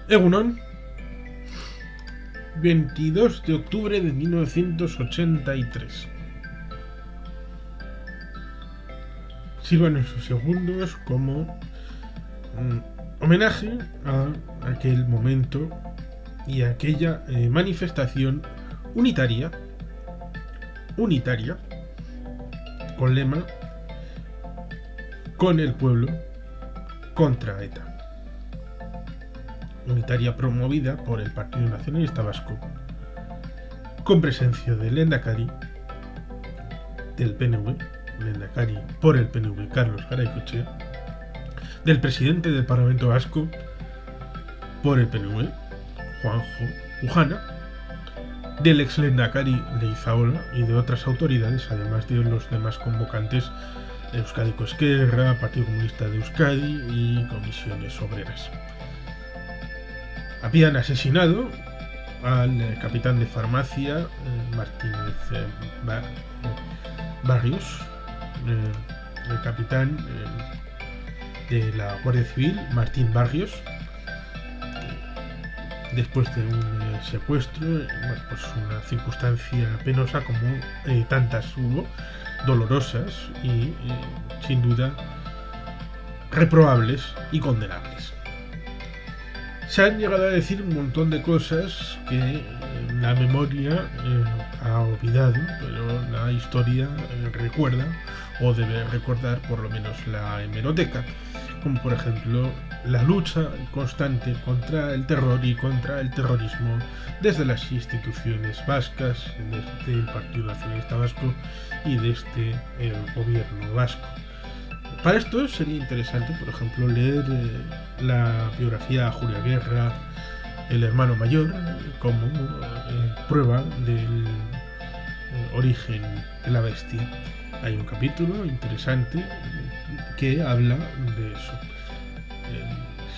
Egunon, 22 de octubre de 1983. Sirvan esos segundos como homenaje a aquel momento y a aquella manifestación unitaria, con lema con el pueblo contra ETA. Unitaria promovida por el Partido Nacionalista Vasco, con presencia del Lehendakari, del PNV, Lehendakari por el PNV, Carlos Garaikoetxea, del presidente del Parlamento Vasco por el PNV, Juanjo Ujana, del ex Lehendakari Leizaola y de otras autoridades, además de los demás convocantes de Euskadiko Ezkerra, Partido Comunista de Euskadi y comisiones obreras. Habían asesinado al capitán de farmacia Martínez Barrios, el capitán de la Guardia Civil, Martín Barrios, después de un secuestro, pues una circunstancia penosa como tantas hubo, dolorosas y sin duda reprobables y condenables. Se han llegado a decir un montón de cosas que la memoria ha olvidado, pero la historia recuerda, o debe recordar por lo menos la hemeroteca, como por ejemplo la lucha constante contra el terror y contra el terrorismo desde las instituciones vascas, desde el Partido Nacionalista Vasco y desde el gobierno vasco. Para esto sería interesante, por ejemplo, leer la biografía a Julia Guerra, el hermano mayor, como prueba del origen de la bestia. Hay un capítulo interesante que habla de eso.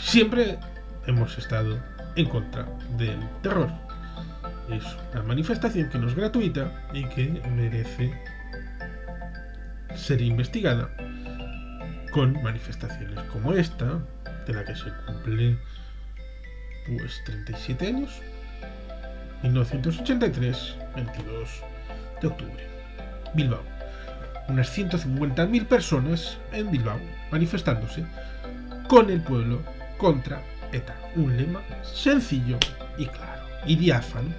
Siempre hemos estado en contra del terror. Es una manifestación que no es gratuita y que merece ser investigada, con manifestaciones como esta, de la que se cumple pues 37 años, 1983, 22 de octubre, Bilbao. Unas 150.000 personas en Bilbao manifestándose con el pueblo contra ETA. Un lema sencillo y claro y diáfano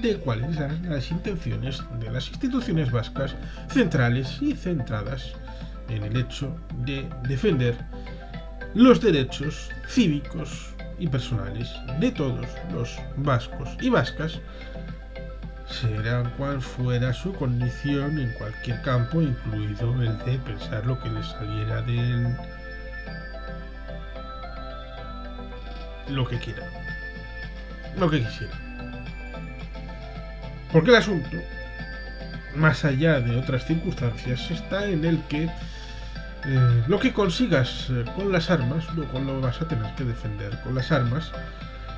de cuáles eran las intenciones de las instituciones vascas centrales y centradas en el hecho de defender los derechos cívicos y personales de todos los vascos y vascas, será cual fuera su condición en cualquier campo, incluido el de pensar lo que les saliera de lo que quieran, lo que quisieran. Porque el asunto, más allá de otras circunstancias, está en el que lo que consigas con las armas, luego lo vas a tener que defender con las armas,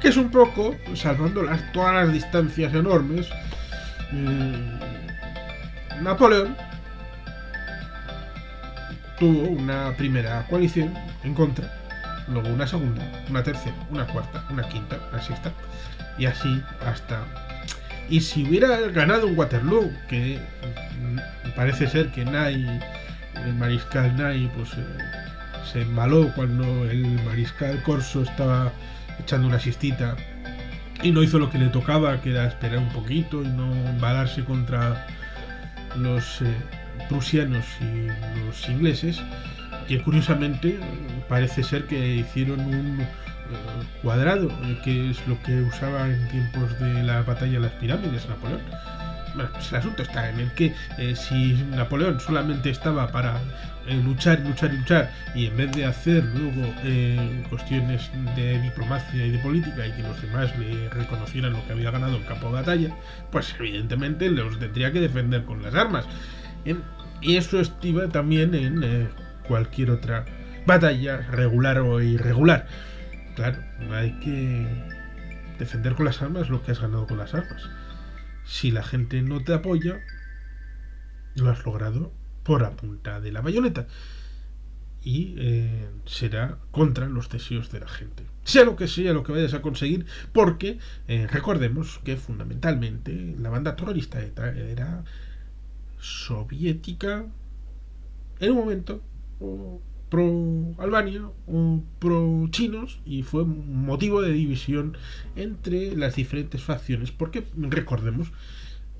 que es un poco, salvando todas las distancias enormes, Napoleón tuvo una primera coalición en contra, luego una segunda, una tercera, una cuarta, una quinta, una sexta, y así hasta... Y si hubiera ganado un Waterloo, que parece ser que el mariscal Ney, pues se embaló cuando el mariscal Corso estaba echando una siestita y no hizo lo que le tocaba, que era esperar un poquito y no embalarse contra los prusianos y los ingleses, que curiosamente parece ser que hicieron un cuadrado, que es lo que usaba en tiempos de la batalla de las pirámides Napoleón. Bueno, pues el asunto está en el que si Napoleón solamente estaba para luchar y en vez de hacer luego cuestiones de diplomacia y de política y que los demás le reconocieran lo que había ganado en campo de batalla, pues evidentemente los tendría que defender con las armas. Y eso estiva también en cualquier otra batalla, regular o irregular. Claro, hay que defender con las armas lo que has ganado con las armas. Si la gente no te apoya, lo has logrado por la punta de la bayoneta. y será contra los deseos de la gente. Sea lo que vayas a conseguir, porque recordemos que fundamentalmente la banda terrorista ETA era soviética en un momento, o pro Albania o pro chinos, y fue motivo de división entre las diferentes facciones, porque recordemos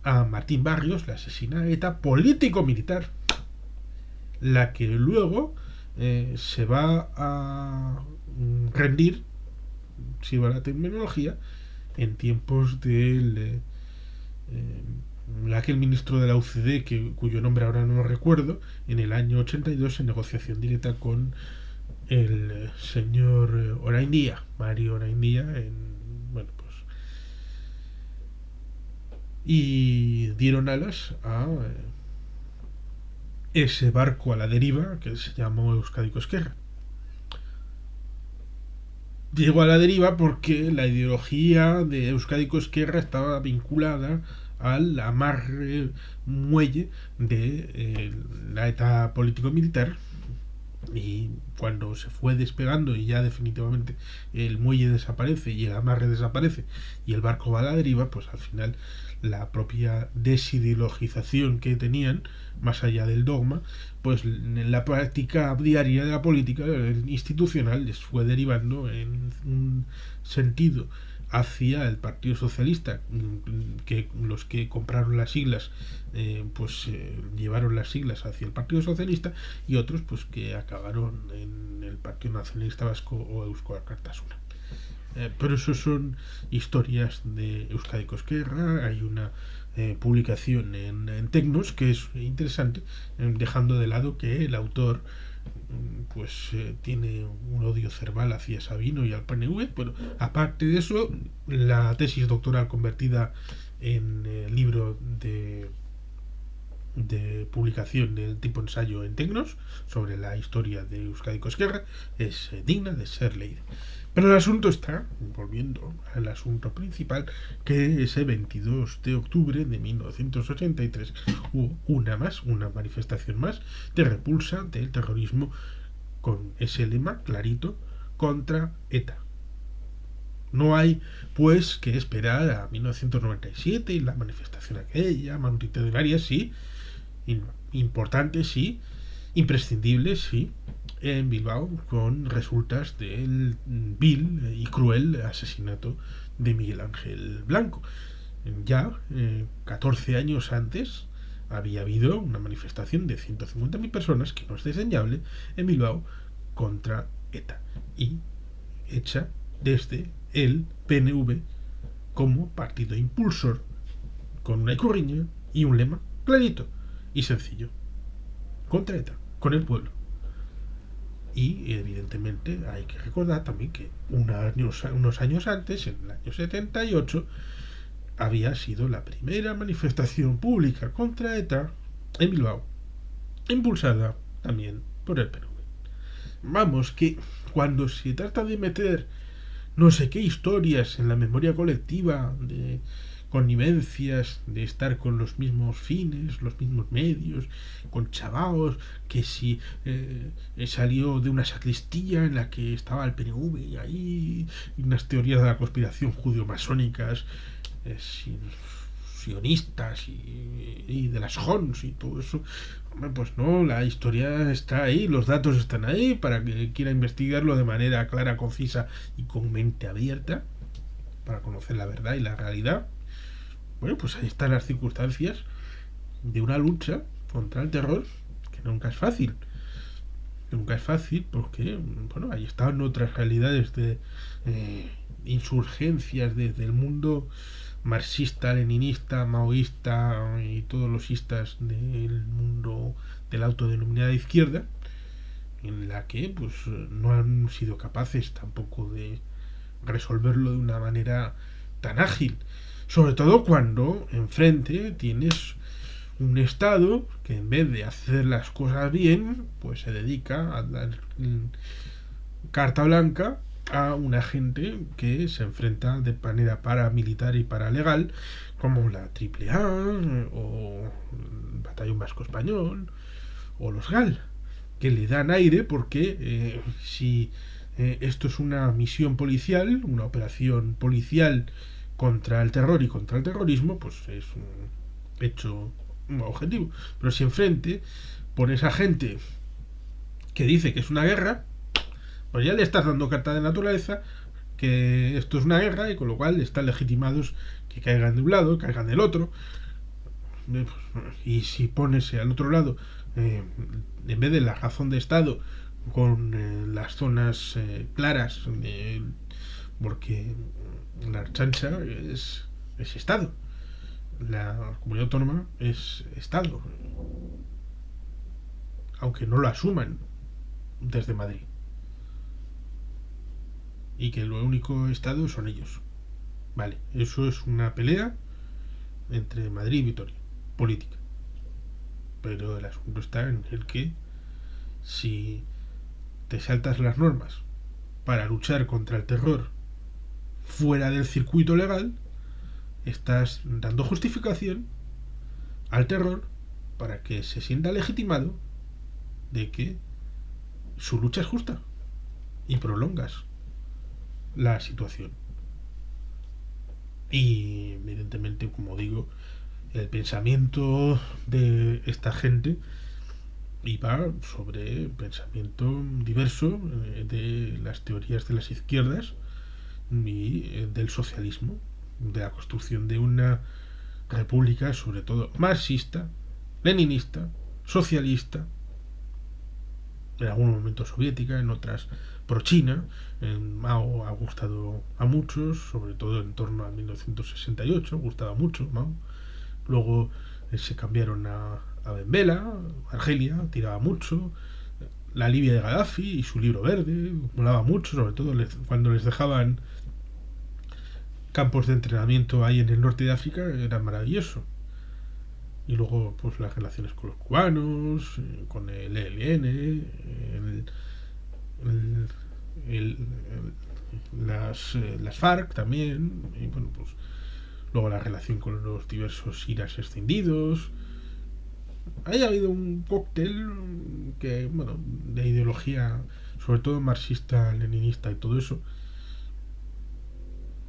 a Martín Barrios la asesina ETA político-militar, la que luego se va a rendir, si va la terminología, en tiempos del aquel ministro de la UCD, cuyo nombre ahora no recuerdo, en el año 82 en negociación directa con el señor Oraindía, Mario Oraindía, bueno, pues, y dieron alas a ese barco a la deriva que se llamó Euskadiko Ezkerra. Llegó a la deriva porque la ideología de Euskadiko Ezkerra estaba vinculada al amarre muelle de la ETA político-militar, y cuando se fue despegando y ya definitivamente el muelle desaparece y el amarre desaparece y el barco va a la deriva, pues al final la propia desideologización que tenían, más allá del dogma, pues en la práctica diaria de la política institucional les fue derivando en un sentido hacia el Partido Socialista, que los que compraron las siglas llevaron las siglas hacia el Partido Socialista, y otros pues que acabaron en el Partido Nacionalista Vasco o Eusko Alkartasuna. Pero eso son historias de Euskadiko Ezkerra. Hay una publicación en Tecnos que es interesante, dejando de lado que el autor tiene un odio cerval hacia Sabino y al PNV, pero aparte de eso, la tesis doctoral convertida en libro de publicación del tipo ensayo en Tecnos sobre la historia de Euskadiko Ezkerra es digna de ser leída. Pero el asunto está, volviendo al asunto principal, que ese 22 de octubre de 1983 hubo una manifestación más de repulsa del terrorismo, con ese lema clarito: contra ETA. No hay, pues, que esperar a 1997 y la manifestación aquella, multitudinaria, sí, importante, sí, imprescindible, sí, en Bilbao, con resultas del vil y cruel asesinato de Miguel Ángel Blanco. Ya 14 años antes había habido una manifestación de 150.000 personas, que no es desdeñable, en Bilbao contra ETA, y hecha desde el PNV como partido impulsor, con una ikurriña y un lema clarito y sencillo: contra ETA, con el pueblo. Y evidentemente hay que recordar también que unos años antes, en el año 78, había sido la primera manifestación pública contra ETA en Bilbao, impulsada también por el PNV. Vamos, que cuando se trata de meter no sé qué historias en la memoria colectiva, de connivencias, de estar con los mismos fines, los mismos medios, con chavaos, que si salió de una sacristía en la que estaba el PNV y ahí unas teorías de la conspiración judeo-masónicas, sionistas y de las Hons y todo eso. Pues no, la historia está ahí, los datos están ahí para que quiera investigarlo de manera clara, concisa y con mente abierta, para conocer la verdad y la realidad. Bueno, pues ahí están las circunstancias de una lucha contra el terror, que nunca es fácil. Nunca es fácil porque, bueno, ahí están otras realidades de insurgencias desde el mundo marxista, leninista, maoísta y todos los istas del mundo de la autodenominada izquierda, en la que pues no han sido capaces tampoco de resolverlo de una manera tan ágil, sobre todo cuando enfrente tienes un Estado que, en vez de hacer las cosas bien, pues se dedica a dar carta blanca a una gente que se enfrenta de manera paramilitar y paralegal, como la AAA o el Batallón Vasco Español o los GAL. que le dan aire porque si esto es una misión policial, una operación policial contra el terror y contra el terrorismo, pues es un hecho, un objetivo. Pero si enfrente pones a gente que dice que es una guerra, pues ya le estás dando carta de naturaleza que esto es una guerra y con lo cual están legitimados que caigan de un lado, caigan del otro. Y si pones al otro lado, en vez de la razón de Estado, con las zonas claras, porque la chancha es Estado, la comunidad autónoma es Estado, aunque no lo asuman desde Madrid, y que el único Estado son ellos. Vale, eso es una pelea entre Madrid y Vitoria, política. Pero el asunto está en el que si te saltas las normas para luchar contra el terror fuera del circuito legal, estás dando justificación al terror para que se sienta legitimado de que su lucha es justa y prolongas la situación. Y evidentemente, como digo, el pensamiento de esta gente iba sobre pensamiento diverso de las teorías de las izquierdas y del socialismo, de la construcción de una república sobre todo marxista, leninista, socialista, en algún momento soviética, en otras pro-China. Mao ha gustado a muchos, sobre todo en torno a 1968, gustaba mucho Mao. Luego se cambiaron a Benbela, Argelia, tiraba mucho. La Libia de Gaddafi y su libro verde, molaba mucho, sobre todo cuando les dejaban campos de entrenamiento ahí en el norte de África, era maravilloso. Y luego pues las relaciones con los cubanos, con el ELN, el, el, las FARC también, y bueno, pues luego la relación con los diversos IRAs extendidos. Ahí ha habido un cóctel que, bueno, de ideología, sobre todo marxista, leninista y todo eso,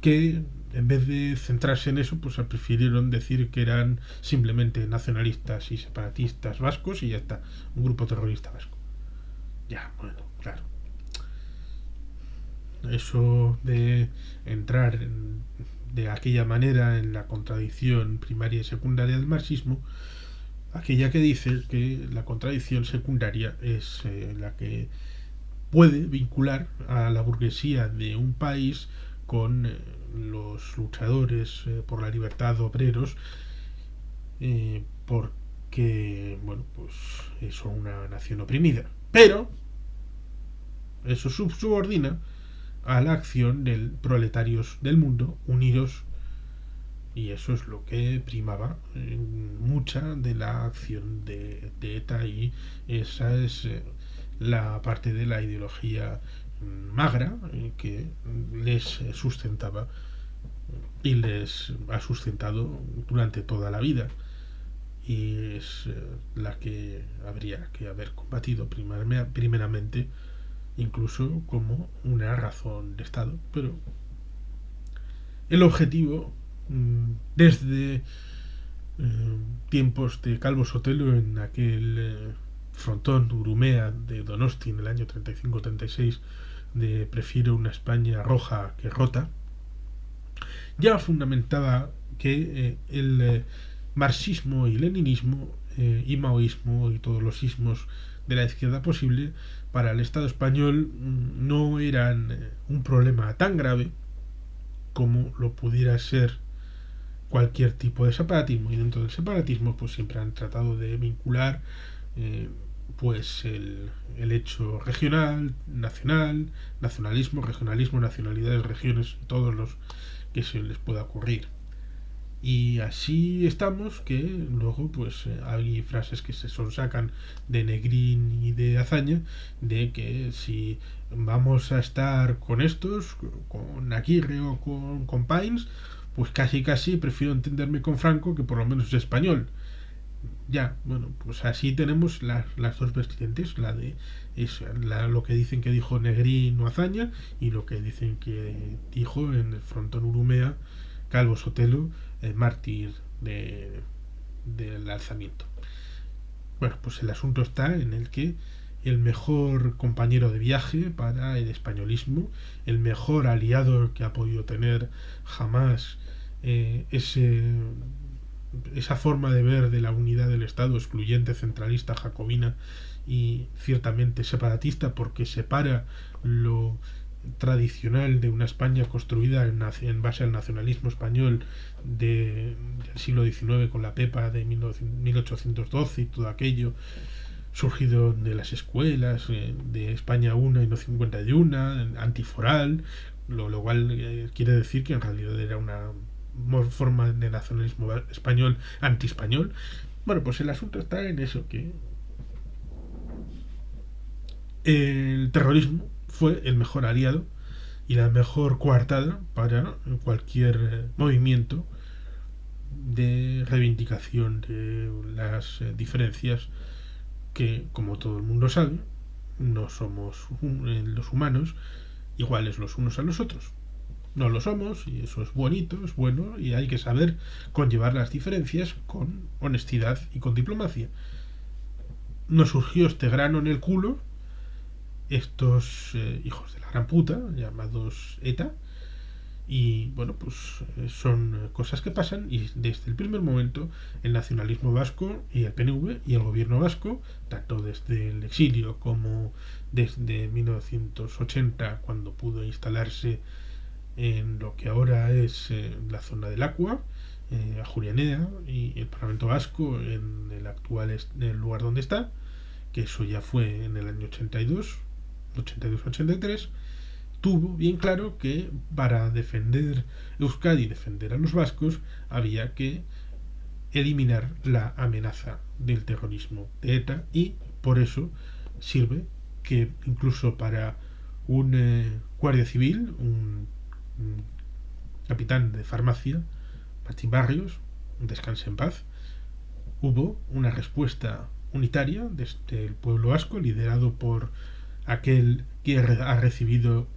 que en vez de centrarse en eso, pues prefirieron decir que eran simplemente nacionalistas y separatistas vascos y ya está, un grupo terrorista vasco. Ya, bueno, claro. Eso de entrar de aquella manera en la contradicción primaria y secundaria del marxismo, aquella que dice que la contradicción secundaria es la que puede vincular a la burguesía de un país con los luchadores por la libertad obreros, porque, bueno, pues son una nación oprimida. Pero eso subordina a la acción de proletarios del mundo unidos, y eso es lo que primaba en mucha de la acción de ETA, y esa es la parte de la ideología magra que les sustentaba y les ha sustentado durante toda la vida, y es la que habría que haber combatido primeramente, incluso como una razón de Estado. Pero el objetivo, desde tiempos de Calvo Sotelo en aquel frontón Urumea de Donosti en el año 35-36, de prefiero una España roja que rota, ya fundamentaba que el marxismo y leninismo y maoísmo y todos los ismos de la izquierda posible para el Estado español no eran un problema tan grave como lo pudiera ser cualquier tipo de separatismo, y dentro del separatismo pues siempre han tratado de vincular pues el hecho regional, nacional, nacionalismo, regionalismo, nacionalidades, regiones, todos los que se les pueda ocurrir. Y así estamos, que luego pues hay frases que se sonsacan de Negrín y de Azaña, de que si vamos a estar con estos, con Aguirre o con Pines, pues casi prefiero entenderme con Franco, que por lo menos es español. Ya, bueno, pues así tenemos las dos vertientes, la de lo que dicen que dijo Negrín o Azaña y lo que dicen que dijo en el frontón Urumea Calvo Sotelo, el mártir del alzamiento. Bueno, pues el asunto está en el que el mejor compañero de viaje para el españolismo, el mejor aliado que ha podido tener jamás esa forma de ver de la unidad del Estado excluyente, centralista, jacobina y ciertamente separatista, porque separa lo tradicional de una España construida en base al nacionalismo español del siglo XIX con la Pepa de 1812 y todo aquello surgido de las escuelas de España una y no 51, antiforal, lo cual quiere decir que en realidad era una forma de nacionalismo español anti-español. Bueno, pues el asunto está en eso, que el terrorismo fue el mejor aliado y la mejor coartada para cualquier movimiento de reivindicación de las diferencias que, como todo el mundo sabe, no somos los humanos iguales los unos a los otros. No lo somos y eso es bonito, es bueno y hay que saber conllevar las diferencias con honestidad y con diplomacia. Nos surgió este grano en el culo, estos hijos de la gran puta, llamados ETA, y bueno, pues son cosas que pasan y desde el primer momento el nacionalismo vasco y el PNV y el gobierno vasco, tanto desde el exilio como desde 1980 cuando pudo instalarse en lo que ahora es la zona del Aqua, Ajurianea y el Parlamento Vasco en el actual en el lugar donde está, que eso ya fue en el año 82-83, tuvo bien claro que para defender Euskadi y defender a los vascos había que eliminar la amenaza del terrorismo de ETA y por eso sirve que incluso para un guardia civil, un capitán de farmacia, Martín Barrios, descanse en paz, hubo una respuesta unitaria desde el pueblo vasco liderado por aquel que ha recibido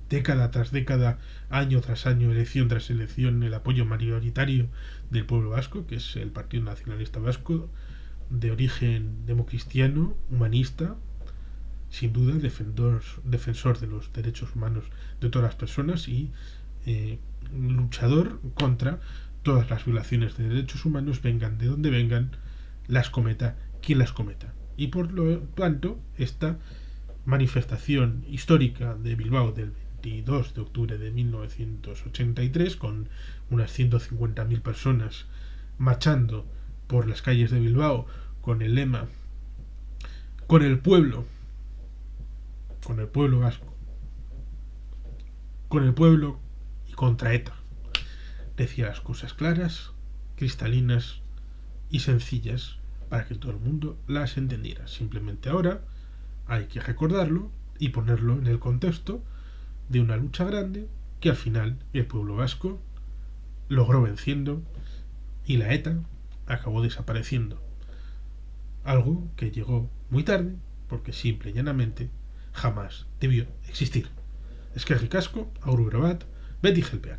década tras década, año tras año, elección tras elección, el apoyo mayoritario del pueblo vasco, que es el Partido Nacionalista Vasco, de origen democristiano, humanista, sin duda defensor de los derechos humanos de todas las personas y luchador contra todas las violaciones de derechos humanos, vengan de donde vengan, las cometa quien las cometa. Y por lo tanto, esta manifestación histórica de Bilbao del 22 de octubre de 1983, con unas 150.000 personas marchando por las calles de Bilbao con el lema con el pueblo vasco, con el pueblo y contra ETA. Decía las cosas claras, cristalinas y sencillas para que todo el mundo las entendiera. Simplemente ahora hay que recordarlo y ponerlo en el contexto de una lucha grande que al final el pueblo vasco logró venciendo y la ETA acabó desapareciendo. Algo que llegó muy tarde porque simple y llanamente jamás debió existir. Eskerrik asko, agur bat, beti gelpean.